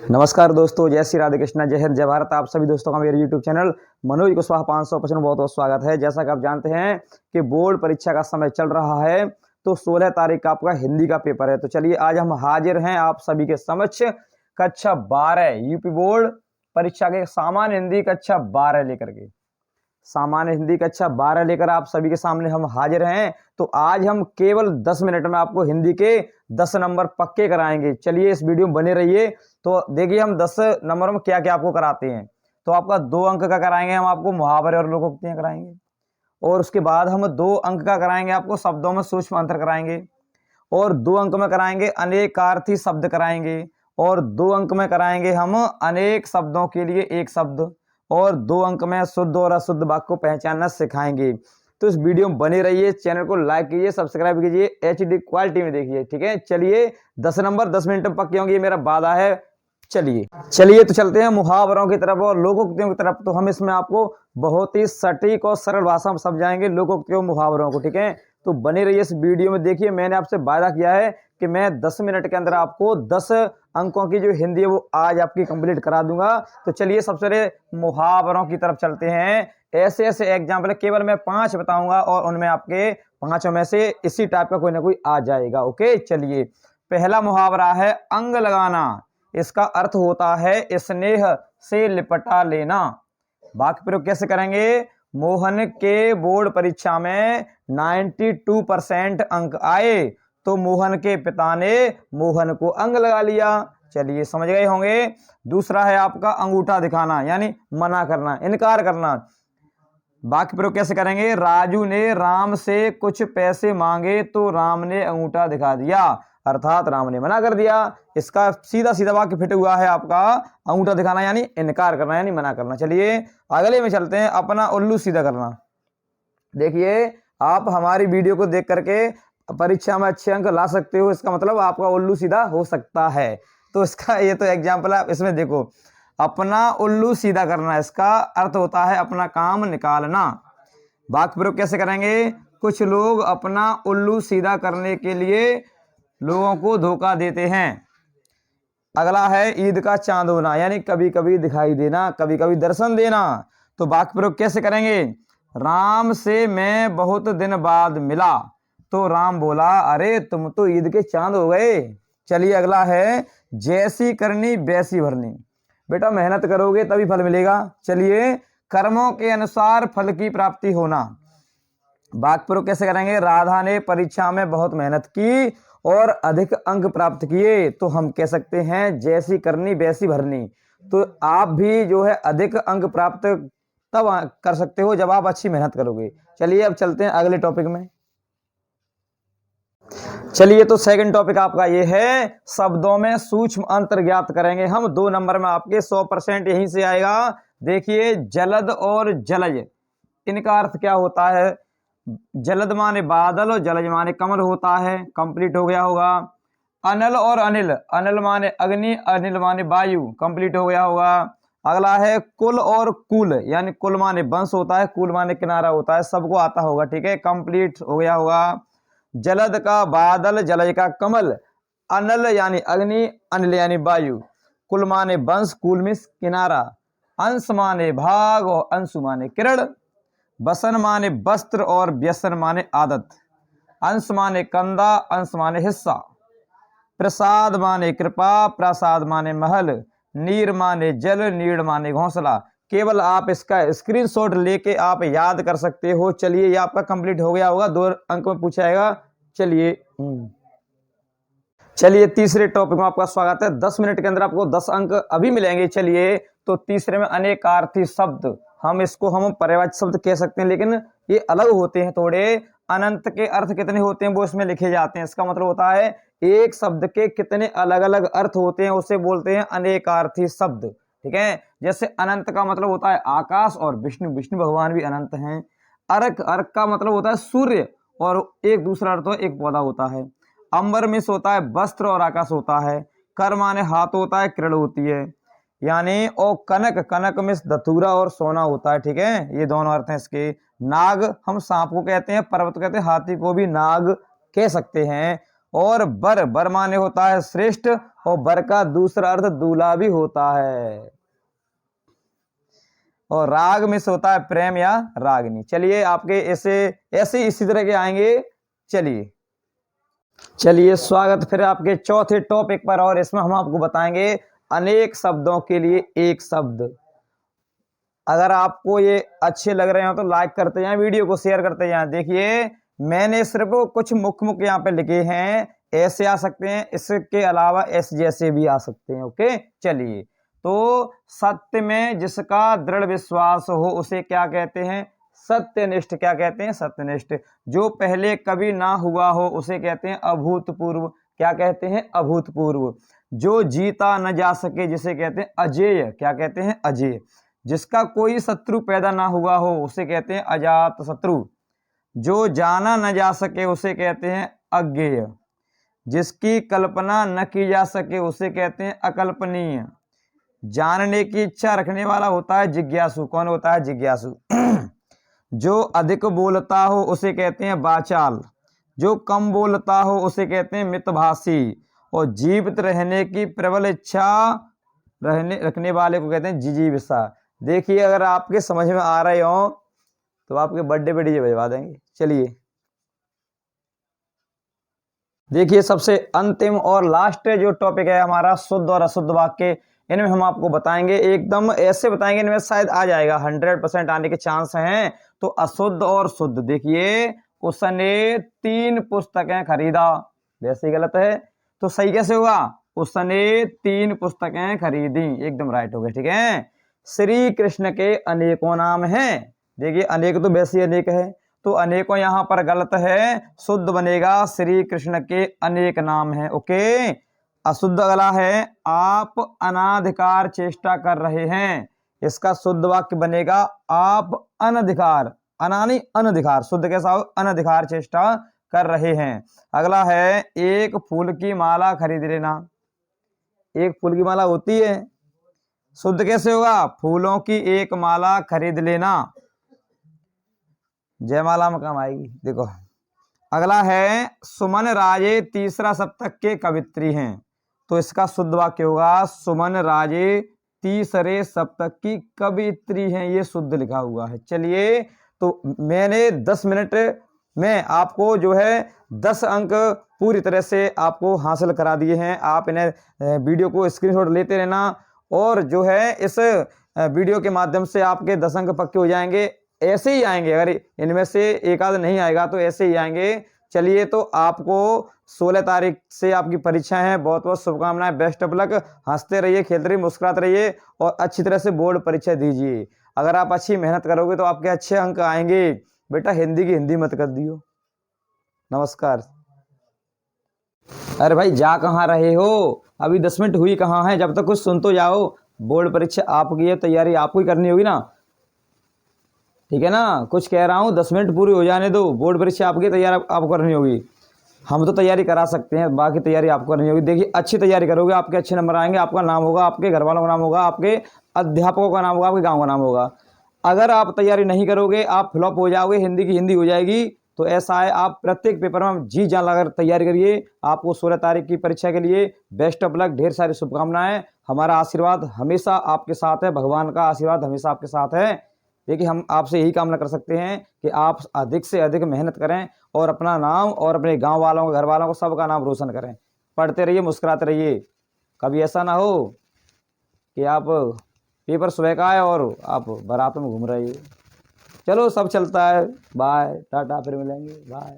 नमस्कार दोस्तों, जय श्री राधे कृष्णा, जय हिंद, जय भारत। आप सभी दोस्तों का मेरे यूट्यूब चैनल मनोज कुशवाहा 500% बहुत बहुत स्वागत है। जैसा कि आप जानते हैं कि बोर्ड परीक्षा का समय चल रहा है, तो 16 तारीख का आपका हिंदी का पेपर है। तो चलिए आज हम हाजिर हैं आप सभी के समक्ष कक्षा 12 यूपी बोर्ड परीक्षा के सामान्य हिंदी कक्षा 12 लेकर के सामान्य हिंदी कक्षा 12 लेकर आप सभी के सामने हम हाजिर हैं। तो आज हम केवल 10 मिनट में आपको हिंदी के 10 नंबर पक्के कराएंगे। चलिए इस वीडियो में बने रहिए। तो देखिए हम 10 नंबर में क्या क्या आपको कराते हैं। तो आपका 2 अंक का कराएंगे, हम आपको मुहावरे और लोकोक्तियां कराएंगे, और उसके बाद हम 2 अंक का कराएंगे आपको शब्दों में सूक्ष्म अंतर कराएंगे, और 2 अंक में कराएंगे अनेकार्थी शब्द कराएंगे, और 2 अंक में कराएंगे हम अनेक शब्दों के लिए एक शब्द, और 2 अंक में शुद्ध और अशुद्ध वाक्य को पहचानना सिखाएंगे। तो इस वीडियो में बने रहिए, चैनल को लाइक कीजिए, सब्सक्राइब कीजिए, HD क्वालिटी में देखिए, ठीक है। चलिए 10 नंबर 10 मिनट में पक्के होंगे, ये मेरा वादा है। चलिए तो चलते हैं मुहावरों की तरफ और लोकोक्तियों की तरफ। तो हम इसमें आपको बहुत ही सटीक और सरल भाषा में समझाएंगे लोकोक्तियों मुहावरों को, ठीक है। तो बने रहिए इस वीडियो में। देखिए मैंने आपसे वादा किया है कि मैं 10 मिनट के अंदर आपको 10 अंकों की जो हिंदी है वो आज आपकी कंप्लीट करा दूंगा। तो चलिए सबसे पहले मुहावरों की तरफ चलते हैं। ऐसे ऐसे एग्जाम्पल है, केवल मैं 5 बताऊंगा और उनमें आपके 5 में से इसी टाइप का कोई ना कोई आ जाएगा। ओके, चलिए पहला मुहावरा है अंग लगाना। इसका अर्थ होता है स्नेह से लिपटा लेना। वाक्य प्रयोग कैसे करेंगे? मोहन के बोर्ड परीक्षा में 92% अंक आए, तो मोहन के पिता ने मोहन को अंग लगा लिया। चलिए समझ गए होंगे। दूसरा है आपका अंगूठा दिखाना, यानी मना करना, इनकार करना। वाक्य प्रयोग कैसे करेंगे? राजू ने राम से कुछ पैसे मांगे तो राम ने अंगूठा दिखा दिया, अर्थात राम ने मना कर दिया। इसका सीधा सीधा वाक्य फिट हुआ है आपका अंगूठा दिखाना यानी इनकार करना, यानी मना करना। चलिए अगले में चलते हैं, अपना उल्लू सीधा करना। देखिए आप हमारी वीडियो को देख करके परीक्षा में अच्छे अंक ला सकते हो, इसका मतलब आपका उल्लू सीधा हो सकता है। तो इसका ये तो एग्जाम्पल है। इसमें देखो अपना उल्लू सीधा करना, इसका अर्थ होता है अपना काम निकालना। वाक्य प्रयोग कैसे करेंगे? कुछ लोग अपना उल्लू सीधा करने के लिए लोगों को धोखा देते हैं। अगला है ईद का चांद होना, यानी कभी कभी दिखाई देना, कभी कभी दर्शन देना। तो वाक्य प्रयोग कैसे करेंगे? राम से मैं बहुत दिन बाद मिला, तो राम बोला अरे तुम तो ईद के चांद हो गए। चलिए अगला है जैसी करनी वैसी भरनी। बेटा मेहनत करोगे तभी फल मिलेगा। चलिए कर्मों के अनुसार फल की प्राप्ति होना। वाक्य प्रयोग कैसे करेंगे? राधा ने परीक्षा में बहुत मेहनत की और अधिक अंक प्राप्त किए, तो हम कह सकते हैं जैसी करनी वैसी भरनी। तो आप भी जो है अधिक अंक प्राप्त तब कर सकते हो जब आप अच्छी मेहनत करोगे। चलिए अब चलते हैं अगले टॉपिक में। चलिए तो सेकंड टॉपिक आपका ये है शब्दों में सूक्ष्म अंतर ज्ञात करेंगे हम। 2 नंबर में आपके 100% यहीं से आएगा। देखिए जलद और जलज, इनका अर्थ क्या होता है? जलद माने बादल और जलज माने कमल होता है, कंप्लीट हो गया होगा। अनल और अनिल, अनल माने अग्नि, अनिल माने वायु, कंप्लीट हो गया होगा। अगला है कुल और कुल, यानी कुल माने वंश होता है, कुल माने किनारा होता है, सबको आता होगा, ठीक है, कंप्लीट हो गया होगा। जलद का बादल, जलज का कमल, अनल यानी अग्नि, अनिल यानी वायु, कुल माने वंश, कुल मीन्स किनारा, अंश माने भाग और अंशु माने किरण, वसन माने वस्त्र और व्यसन माने आदत, अंश माने कंधा, अंश माने हिस्सा, प्रसाद माने कृपा, प्रसाद माने महल, नीर माने जल, नीड़ माने घोंसला। केवल आप इसका स्क्रीनशॉट लेके आप याद कर सकते हो। चलिए ये आपका कंप्लीट हो गया होगा, 2 अंक में पूछा जाएगा। चलिए तीसरे टॉपिक में आपका स्वागत है। 10 मिनट के अंदर आपको 10 अंक अभी मिलेंगे। चलिए तो तीसरे में अनेकार्थी शब्द, हम पर्यायवाची शब्द कह सकते हैं, लेकिन ये अलग होते हैं थोड़े। अनंत के अर्थ कितने होते हैं वो इसमें लिखे जाते हैं। इसका मतलब होता है एक शब्द के कितने अलग अलग अर्थ होते हैं, उसे बोलते हैं अनेकार्थी शब्द, ठीक है। जैसे अनंत का मतलब होता है आकाश और विष्णु, विष्णु भगवान भी अनंत हैं। अर्क, अर्क का मतलब होता है सूर्य, और एक दूसरा अर्थ हो एक पौधा होता है। अंबर मिस होता है वस्त्र और आकाश होता है। कर माने हाथ होता है, किरण होती है, यानी और कनक, कनक मिस धतूरा और सोना होता है, ठीक है, ये दोनों अर्थ हैं इसके। नाग हम सांप को कहते हैं, पर्वत कहते हैं, हाथी को भी नाग कह सकते हैं। और बर बर माने होता है श्रेष्ठ, और बर का दूसरा अर्थ दूल्हा भी होता है। और राग में से होता है प्रेम या रागिनी। चलिए आपके ऐसे ऐसे इसी तरह के आएंगे। चलिए चलिए स्वागत फिर आपके चौथे टॉपिक पर, और इसमें हम आपको बताएंगे अनेक शब्दों के लिए एक शब्द। अगर आपको ये अच्छे लग रहे हो तो लाइक करते जाएं, वीडियो को शेयर करते जाएं। देखिए मैंने सिर्फ कुछ मुख्य मुख्य यहाँ पे लिखे हैं, ऐसे आ सकते हैं, इसके अलावा ऐसे जैसे भी आ सकते हैं। ओके चलिए, तो सत्य में जिसका दृढ़ विश्वास हो उसे क्या कहते हैं? सत्यनिष्ठ। क्या कहते हैं? सत्यनिष्ठ। जो पहले कभी ना हुआ हो उसे कहते हैं अभूतपूर्व। क्या कहते हैं? अभूतपूर्व। जो जीता न जा सके जिसे कहते हैं अजेय। क्या कहते हैं? अजेय। जिसका कोई शत्रु पैदा ना हुआ हो उसे कहते हैं अजात शत्रु। जो जाना न जा सके उसे कहते हैं अज्ञेय। जिसकी कल्पना न की जा सके उसे कहते हैं अकल्पनीय। जानने की इच्छा रखने वाला होता है जिज्ञासु। कौन होता है? जिज्ञासु। जो अधिक बोलता हो उसे कहते हैं वाचाल। जो कम बोलता हो उसे कहते हैं मितभाषी। और जीवित रहने की प्रबल इच्छा रखने वाले को कहते हैं जिजीविषा। देखिए अगर आपके समझ में आ रहे हो तो आपके बर्थडे पे डीजे बजवा देंगे। चलिए देखिए सबसे अंतिम और लास्ट जो टॉपिक है हमारा शुद्ध और अशुद्ध वाक्य। इनमें हम आपको बताएंगे, एकदम ऐसे बताएंगे, इनमें शायद आ जाएगा, 100% आने के चांस हैं। तो अशुद्ध और शुद्ध। देखिए उसने 3 पुस्तकें खरीदा, वैसे ही गलत है तो सही कैसे होगा? उसने 3 पुस्तकें खरीदी, एकदम राइट हो गया। ठीक है। श्री कृष्ण के अनेकों नाम हैं। देखिए अनेक तो वैसे ही अनेक है, तो अनेकों यहां पर गलत है, शुद्ध बनेगा श्री कृष्ण के अनेक नाम हैं। ओके। अशुद्ध अगला है आप अनाधिकार चेष्टा कर रहे हैं। इसका शुद्ध वाक्य बनेगा आप अनधिकार। अनानी अनधिकार, शुद्ध कैसा हो? अनधिकार चेष्टा कर रहे हैं। अगला है एक फूल की माला खरीद लेना। एक फूल की माला होती है, शुद्ध कैसे होगा? फूलों की एक माला खरीद लेना। जयमाला में काम आएगी। देखो अगला है सुमन राजे तीसरा सप्तक के कवित्री हैं। तो इसका शुद्ध वाक्य होगा सुमन राजे तीसरे सप्तक की कवित्री हैं। ये शुद्ध लिखा हुआ है। चलिए तो मैंने 10 मिनट में आपको जो है 10 अंक पूरी तरह से आपको हासिल करा दिए हैं। आप इन्हें वीडियो को स्क्रीनशॉट लेते रहना, और जो है इस वीडियो के माध्यम से आपके 10 अंक पक्के हो जाएंगे। ऐसे ही आएंगे, अगर इनमें से एक आध नहीं आएगा तो ऐसे ही आएंगे। चलिए तो आपको 16 तारीख से आपकी परीक्षा है। बहुत बहुत शुभकामनाएं, बेस्ट ऑफ लक। हंसते रहिए, खेलते रहिए, मुस्कुराते रहिए और अच्छी तरह से बोर्ड परीक्षा दीजिए। अगर आप अच्छी मेहनत करोगे तो आपके अच्छे अंक आएंगे। बेटा हिंदी की हिंदी मत कर दियो। नमस्कार। अरे भाई जा कहाँ रहे हो? अभी 10 मिनट हुई कहाँ है? जब तक कुछ सुन तो जाओ। बोर्ड परीक्षा आपकी है, तैयारी आपको ही करनी होगी ना। ठीक है ना? कुछ कह रहा हूँ, 10 मिनट पूरी हो जाने दो। बोर्ड परीक्षा आपकी, तैयारी आपको करनी होगी। हम तो तैयारी करा सकते हैं, बाकी तैयारी आपको करनी होगी। देखिए अच्छी तैयारी करोगे, आपके अच्छे नंबर आएंगे, आपका नाम होगा, आपके घर वालों का नाम होगा, आपके अध्यापकों का नाम होगा, आपके गाँव का नाम होगा। अगर आप तैयारी नहीं करोगे, आप फ्लॉप हो जाओगे, हिंदी की हिंदी हो जाएगी। तो ऐसा है, आप प्रत्येक पेपर में जी जान लगाकर तैयारी करिए। आपको 16 तारीख की परीक्षा के लिए बेस्ट ऑफ लक, ढेर सारी शुभकामनाएं। हमारा आशीर्वाद हमेशा आपके साथ है, भगवान का आशीर्वाद हमेशा आपके साथ है। देखिए हम आपसे यही कामना कर सकते हैं कि आप अधिक से अधिक मेहनत करें और अपना नाम और अपने गांव वालों, घर वालों को, सबका नाम रोशन करें। पढ़ते रहिए, मुस्कुराते रहिए। कभी ऐसा ना हो कि आप पेपर सुबह का है और आप बारात में घूम रहे हो। चलो सब चलता है। बाय टाटा, फिर मिलेंगे। बाय।